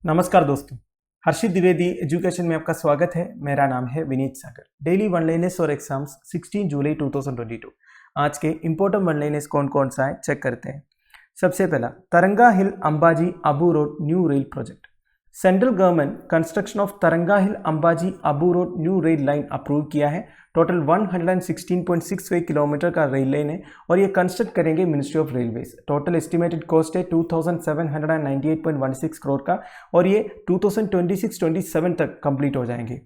नमस्कार दोस्तों, हर्षित द्विवेदी एजुकेशन में आपका स्वागत है। मेरा नाम है विनीत सागर। डेली वन लाइनर्स और एग्जाम्स 16 जुलाई 2022। आज के इंपॉर्टेंट वन लाइनर्स कौन कौन सा है चेक करते हैं। सबसे पहला, Taranga hill Ambaji Abu road new rail project. Central government construction of Taranga hill Ambaji Abu road new rail line approve किया है। टोटल 116.65 किलोमीटर का रेल लाइन है और ये कंस्ट्रक्ट करेंगे ministry of railways. Total estimated cost है 2798.16 करोड़ का और ये 2026-27 तक कंप्लीट हो जाएंगे।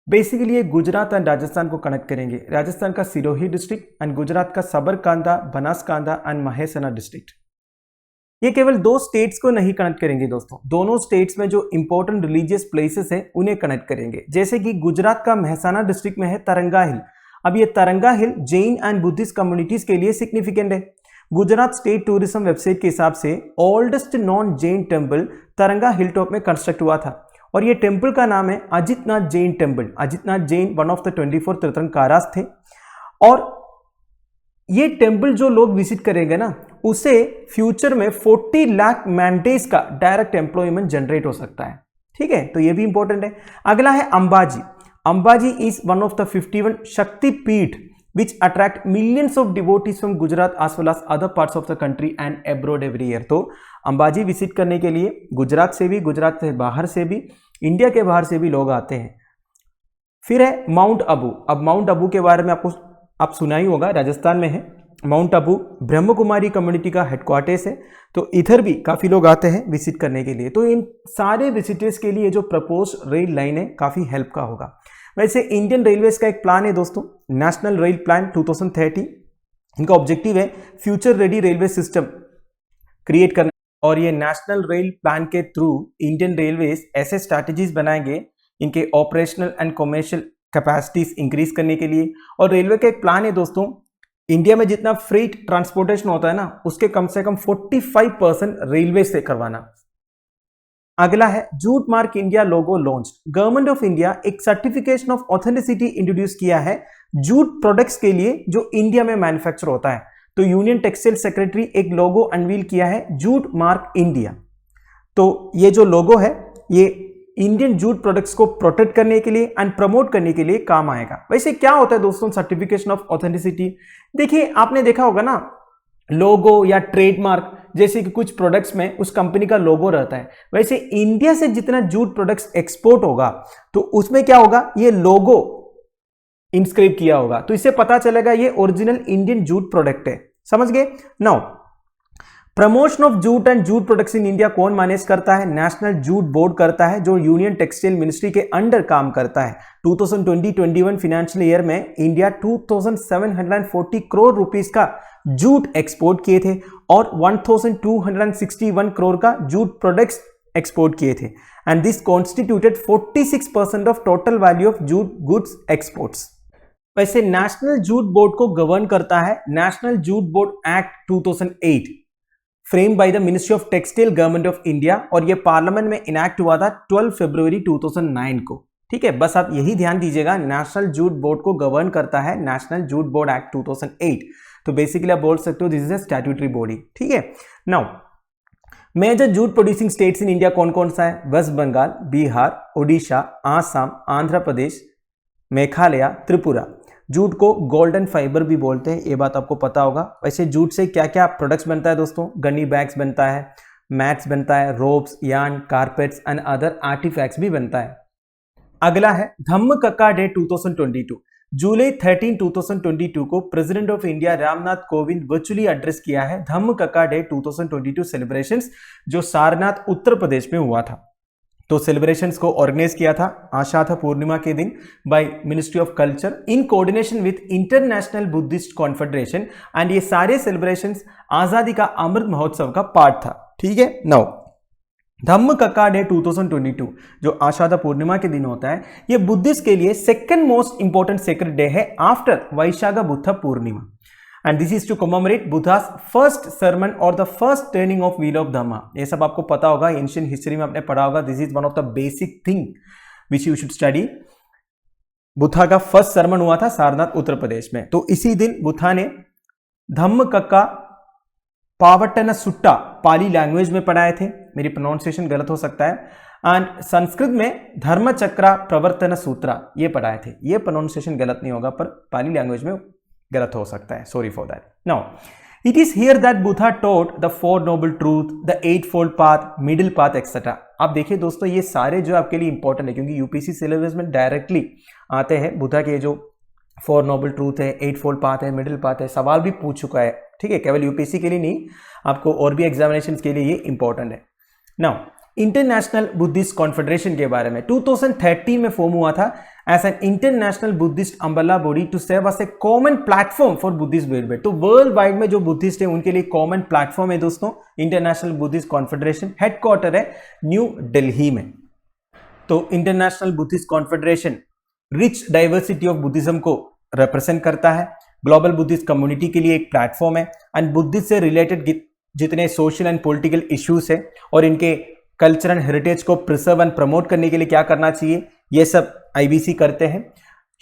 बेसिकली ये गुजरात एंड राजस्थान को कनेक्ट करेंगे। राजस्थान का सिरोही डिस्ट्रिक्ट एंड गुजरात का सबरकांदा, बनासकांदा एंड महेसाना डिस्ट्रिक्ट। ये केवल दो स्टेट्स को नहीं कनेक्ट करेंगे दोस्तों, दोनों स्टेट्स में जो इंपॉर्टेंट रिलीजियस प्लेसेस है उन्हें कनेक्ट करेंगे। जैसे कि गुजरात का मेहसाना डिस्ट्रिक्ट में है तरंगा हिल। अब ये तरंगा हिल जैन एंड बुद्धिस्ट कम्युनिटीज के लिए सिग्निफिकेंट है। गुजरात स्टेट टूरिज्म वेबसाइट के हिसाब से ओल्डेस्ट नॉन जैन टेम्पल तरंगा हिल टॉप में कंस्ट्रक्ट हुआ था और ये टेम्पल का नाम है Ajitnath Jain temple. Ajitnath Jain one of the 24 तीर्थंकरास थे और ये टेम्पल जो लोग विजिट करेंगे ना, उसे फ्यूचर में 40 लाख मैंडेज का डायरेक्ट एम्प्लॉयमेंट जनरेट हो सकता है। ठीक है, तो ये भी इंपॉर्टेंट है। अगला है Ambaji. Ambaji is one of the 51 शक्तिपीठ which attract millions of devotees from Gujarat as well as other parts of the country and abroad every year। तो अंबाजी विजिट करने के लिए गुजरात से भी, गुजरात से बाहर से भी, इंडिया के बाहर से भी लोग आते हैं। फिर है माउंट अबू। अब माउंट अबू के बारे में आपको आप सुना ही होगा, राजस्थान में है। माउंट अबू ब्रह्म कुमारी कम्युनिटी का हेडक्वार्टर्स है, तो इधर भी काफ़ी लोग आते हैं विजिट करने के लिए। तो इन सारे विजिटर्स के लिए जो प्रपोज रेल लाइन है काफ़ी हेल्प का होगा। वैसे इंडियन रेलवेज का एक प्लान है दोस्तों, नेशनल रेल प्लान 2030। इनका ऑब्जेक्टिव है future ready railway system create करना और ये नेशनल रेल प्लान के थ्रू इंडियन रेलवेज ऐसे स्ट्रैटेजीज बनाएंगे इनके operational and commercial capacities increase करने के लिए। और रेलवे का एक प्लान है दोस्तों, इंडिया में जितना फ्रेट ट्रांसपोर्टेशन होता है ना, उसके कम से कम 45% रेलवे से करवाना। अगला है jute mark India logo launch. Government of India एक सर्टिफिकेशन ऑफ ऑथेंटिसिटी इंट्रोड्यूस किया है जूट प्रोडक्ट्स के लिए जो इंडिया में मैन्युफैक्चर होता है। तो यूनियन टेक्सटाइल सेक्रेटरी एक लोगो अनवील किया है जूट मार्क इंडिया। तो ये जो लोगो है ये इंडियन जूट प्रोडक्ट्स को प्रोटेक्ट करने के लिए एंड प्रमोट करने के लिए काम आएगा। वैसे क्या होता है दोस्तों सर्टिफिकेशन ऑफ ऑथेंटिसिटी? देखिए, आपने देखा होगा ना, लोगो या ट्रेडमार्क जैसे कि कुछ प्रोडक्ट्स में उस कंपनी का लोगो रहता है। वैसे इंडिया से जितना जूट प्रोडक्ट्स एक्सपोर्ट होगा तो उसमें क्या होगा, ये लोगो इंस्क्राइब किया होगा, तो इससे पता चलेगा ये ओरिजिनल इंडियन जूट प्रोडक्ट है। समझ गए? Now promotion of jute and jute products in India कौन मैनेज करता है? नेशनल जूट बोर्ड करता है, जो यूनियन टेक्सटाइल मिनिस्ट्री के अंडर काम करता है। 2020-21 फाइनेंशियल ईयर में इंडिया 2740 करोड़ रुपीस का जूट एक्सपोर्ट किए थे और 1261 करोड़ का जूट प्रोडक्ट्स एक्सपोर्ट किए थे and this constituted 46% of total value of jute goods exports. वैसे नेशनल जूट बोर्ड को गवर्न करता है national jute board act 2008 frame by the ministry of textile government of India और यह पार्लियामेंट में enact हुआ था 12 फरवरी 2009 को। ठीक है, बस आप यही ध्यान दीजिएगा, नेशनल जूट बोर्ड को गवर्न करता है नेशनल जूट बोर्ड एक्ट 2008। तो बेसिकली आप बोल सकते हो this is a statutory body. ठीक है, now major jute producing states in India कौन कौन सा है? वेस्ट बंगाल, बिहार, ओडिशा, आसाम, आंध्र प्रदेश, मेघालय, त्रिपुरा। जूट को गोल्डन फाइबर भी बोलते हैं, ये बात आपको पता होगा। वैसे जूट से क्या क्या प्रोडक्ट्स बनता है दोस्तों? गनी बैग्स बनता है, मैट्स बनता है, ropes, yarn, carpets and other artefacts भी बनता है। अगला है धम्मचक्र डे 2022। जुलाई 13, 2022 को president of India Ramnath Kovind virtually address किया है धम्मचक्र डे 2022 सेलिब्रेशंस, जो सारनाथ उत्तर प्रदेश में हुआ था। तो सेलिब्रेशंस को ऑर्गेनाइज किया था आषाढ़ पूर्णिमा के दिन by ministry of culture in coordination with international Buddhist confederation and ये सारे सेलिब्रेशंस आजादी का अमृत महोत्सव का पार्ट था। ठीक है, नाउ धम्मचक्र डे 2022 जो आषाढ़ पूर्णिमा के दिन होता है, ये बुद्धिस्ट के लिए second most important sacred day है after Vaishakh Buddha Purnima and this is to commemorate Buddha's first sermon और the first turning of wheel of Dhamma. ये सब आपको पता होगा, एंशिएंट हिस्ट्री में आपने पढ़ा होगा। This is one of the basic thing which you should study. Buddha का फर्स्ट सर्मन हुआ था सारनाथ उत्तर प्रदेश में, तो इसी दिन बुद्धा ने धम्मचक्र पावटन सुट्टा पाली लैंग्वेज में पढ़ाए थे, मेरी प्रोनाउंसिएशन गलत हो सकता है, एंड संस्कृत में धर्मचक्र प्रवर्तन सूत्र ये पढ़ाए थे। ये प्रोनाउंसिएशन गलत नहीं होगा पर पाली लैंग्वेज में गलत हो सकता है, sorry for that. Now it is here that Buddha taught the four noble truth, the eightfold path, middle path etcetera. आप देखिए दोस्तों ये सारे जो आपके लिए इंपॉर्टेंट है क्योंकि यूपीएससी सिलेबस में डायरेक्टली आते हैं। बुद्धा के जो फोर नोबल ट्रूथ है, एट फोल्ड पाथ है, मिडिल पाथ है, सवाल भी पूछ चुका है, ठीक है, केवल यूपीएससी के लिए नहीं, आपको और भी एग्जामिनेशन के लिए ये इंपॉर्टेंट है। नाउ इंटरनेशनल बुद्धिस्ट कॉन्फेडरेशन के बारे में 2013 में फॉर्म हुआ था as an international Buddhist umbrella body to serve as a common platform for Buddhist welfare. तो वर्ल्ड वाइड में जो बुद्धिस्ट है उनके लिए कॉमन प्लेटफॉर्म है दोस्तों इंटरनेशनल बुद्धिस्ट कॉन्फेडरेशन। हेडक्वार्टर है न्यू दिल्ली में। तो international Buddhist confederation rich diversity of Buddhism को रिप्रेजेंट करता है, ग्लोबल बुद्धिस्ट कम्युनिटी के लिए एक प्लेटफॉर्म है, एंड बुद्धिस्ट से रिलेटेड जितने सोशल एंड पॉलिटिकल इश्यूज है और इनके कल्चर एंड हेरिटेज को प्रिजर्व एंड प्रमोट करने के लिए क्या करना चाहिए, ये सब आईबीसी करते हैं।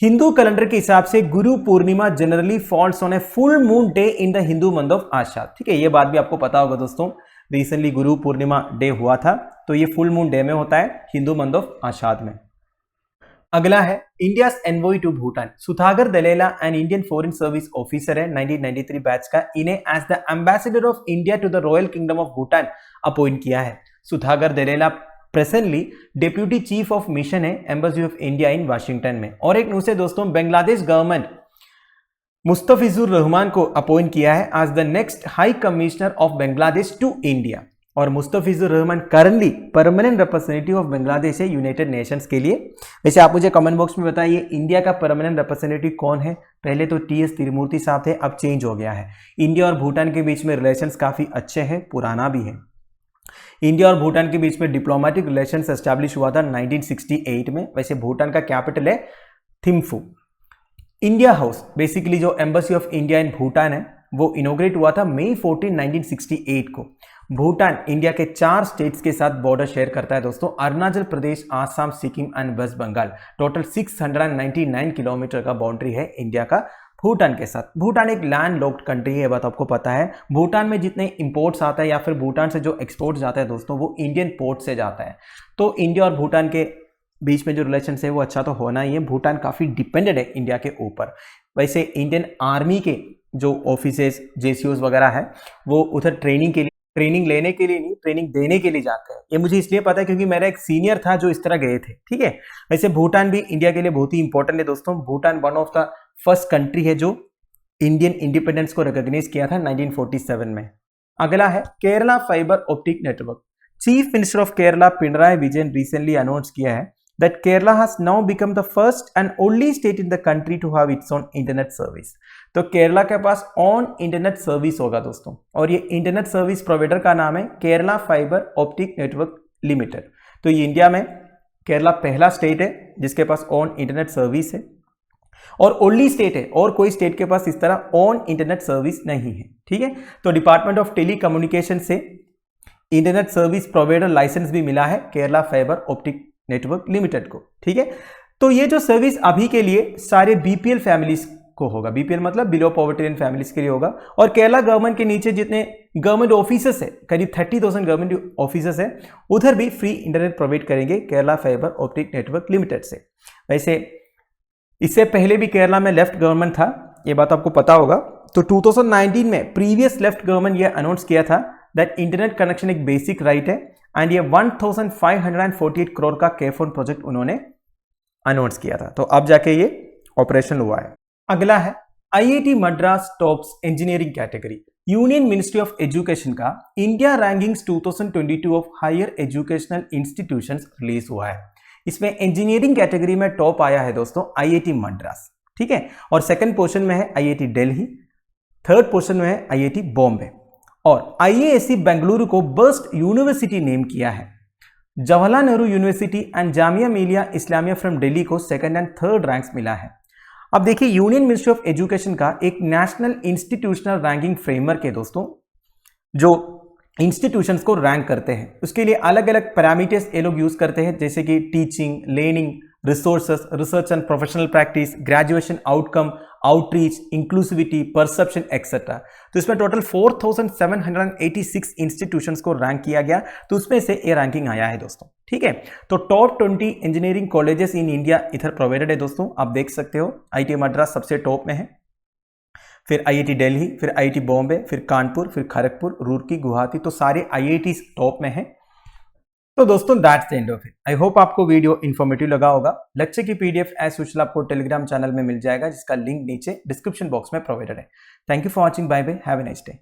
हिंदू कैलेंडर के हिसाब से Guru Purnima generally falls on a full moon day in the Hindu month of Ashadh, ठीक है, ये बात भी आपको पता होगा दोस्तों। रिसेंटली गुरु पूर्णिमा डे हुआ था, तो ये फुल मून डे में होता है हिंदू मंथ ऑफ आषाढ़ में। अगला है India envoy to Bhutan. Sudhakar Dalela and Indian foreign service officer है 1993 बैच का, इन्हें as the ambassador of India to the royal kingdom of Bhutan appoint किया है। Sudhakar Dalela presently deputy chief of mission है embassy of India in Washington में। और एक न्यूज़ है दोस्तों, बांग्लादेश गवर्नमेंट मुस्तफिजुर रहमान को अपॉइंट किया है as the next high commissioner of Bangladesh to India. और Mustafizur Rahman currently permanent representative of Bangladesh है यूनाइटेड नेशंस के लिए। वैसे आप मुझे कमेंट बॉक्स में बताइए इंडिया का परमानेंट रिप्रेजेंटेटिव कौन है। पहले तो टीएस तिरुमूर्ति साहब थे, अब चेंज हो गया है। इंडिया और भूटान के बीच में रिलेशंस काफी अच्छे हैं, पुराना भी है। इंडिया और भूटान के बीच में डिप्लोमेटिक रिलेशंस एस्टैब्लिश हुआ था 1968 में। वैसे भूटान का कैपिटल है थिम्फू। इंडिया हाउस बेसिकली जो एम्बेसी ऑफ इंडिया इन भूटान है वो इनोग्रेट हुआ था मई 14, 1968 को। भूटान इंडिया के 4 स्टेट्स के साथ बॉर्डर शेयर करता है दोस्तों, Arunachal Pradesh, Assam, Sikkim and West Bengal. Total 699 kilometre का बाउंड्री है इंडिया का भूटान के साथ। भूटान एक लैंड लॉक्ड कंट्री है, बात आपको पता है। भूटान में जितने इंपोर्ट्स आता है या फिर भूटान से जो एक्सपोर्ट जाता है दोस्तों वो इंडियन पोर्ट से जाता है। तो इंडिया और भूटान के बीच में जो रिलेशन है वो अच्छा तो होना ही है। भूटान काफ़ी डिपेंडेंट है इंडिया के ऊपर। वैसे इंडियन आर्मी के जो ऑफिसेज जेसीओज वगैरह है वो उधर ट्रेनिंग लेने के लिए नहीं, ट्रेनिंग देने के लिए जाते हैं। ये मुझे इसलिए पता है क्योंकि मेरा एक सीनियर था जो इस तरह गए थे, ठीक है। वैसे भूटान भी इंडिया के लिए बहुत ही इंपॉर्टेंट है दोस्तों। Bhutan one of the first country है जो इंडियन इंडिपेंडेंस को रिकॉग्नाइज किया था 1947 में। अगला है Kerala fibre optic network. Chief minister of Kerala Pinarayi Vijayan recently announce किया है that Kerala has now become the first and only state in the country to have its own internet service। तो केरला के पास ऑन इंटरनेट सर्विस होगा दोस्तों, और ये internet service provider का नाम है Kerala fibre optic network limited. तो ये इंडिया में केरला पहला स्टेट है जिसके पास ऑन इंटरनेट सर्विस है और ओनली स्टेट है, और कोई स्टेट के पास इस तरह ऑन इंटरनेट सर्विस नहीं है, ठीक है। तो डिपार्टमेंट ऑफ टेली कम्युनिकेशन से इंटरनेट सर्विस प्रोवाइडर लाइसेंस भी मिला है Kerala fibre optic network limited को, ठीक है। तो ये जो सर्विस अभी के लिए सारे बीपीएल फैमिलीज को होगा, बीपीएल मतलब बिलो पॉवर्टी लाइन फैमिलीज के लिए होगा। और केरला गवर्नमेंट के नीचे जितने गवर्नमेंट ऑफिसर्स है, करीब 30,000 गवर्नमेंट ऑफिसर्स है, उधर भी फ्री इंटरनेट प्रोवाइड करेंगे Kerala fibre optic network limited से। वैसे इससे पहले भी केरला में लेफ्ट गवर्नमेंट था, ये बात आपको पता होगा। तो 2019 में प्रीवियस लेफ्ट गवर्नमेंट ये अनाउंस किया था दैट इंटरनेट कनेक्शन एक बेसिक राइट है, एंड ये 1548 करोड़ का केफोन प्रोजेक्ट उन्होंने अनाउंस किया था। तो अब जाके ये ऑपरेशन हुआ है। अगला है IIT Madras tops engineering category. Union ministry of education का India rankings 2022 of higher educational institutions release हुआ है। इसमें इंजीनियरिंग कैटेगरी में टॉप आया है दोस्तों आईआईटी मद्रास, ठीक है। और सेकंड पोजीशन में है आईआईटी दिल्ली, थर्ड पोजीशन में है आईआईटी बॉम्बे, और आईएएससी बेंगलुरु को बेस्ट यूनिवर्सिटी नेम किया है। Jawaharlal Nehru university and Jamia Millia Islamia from Delhi को सेकंड एंड थर्ड रैंक्स मिला है। अब देखिए यूनियन मिनिस्ट्री ऑफ एजुकेशन का एक नेशनल इंस्टीट्यूशनल रैंकिंग फ्रेमवर्क है दोस्तों, जो इंस्टीट्यूशंस को रैंक करते हैं। उसके लिए अलग अलग पैरामीटर्स ये लोग यूज करते हैं, जैसे कि teaching, learning, resources, research and professional practice, graduation outcome, outreach, inclusivity, perception, etc. तो इसमें टोटल 4786 इंस्टीट्यूशंस को रैंक किया गया, तो उसमें से ये रैंकिंग आया है दोस्तों। ठीक है, तो top 20 engineering colleges in India इधर प्रोवाइडेड है दोस्तों, आप देख सकते हो। आईटी मद्रास सबसे टॉप में है, फिर आईआईटी दिल्ली, फिर आईआईटी बॉम्बे, फिर कानपुर, फिर खड़गपुर, रुड़की, गुवाहाटी, तो सारे आईआईटी टॉप में है। तो दोस्तों that's the end of it. I hope आपको वीडियो इन्फॉर्मेटिव लगा होगा। लेक्चर की पीडीएफ एज यूजुअल आपको टेलीग्राम चैनल में मिल जाएगा, जिसका लिंक नीचे डिस्क्रिप्शन बॉक्स में प्रोवाइडेड है। Thank you for watching, bye bye, have a nice day.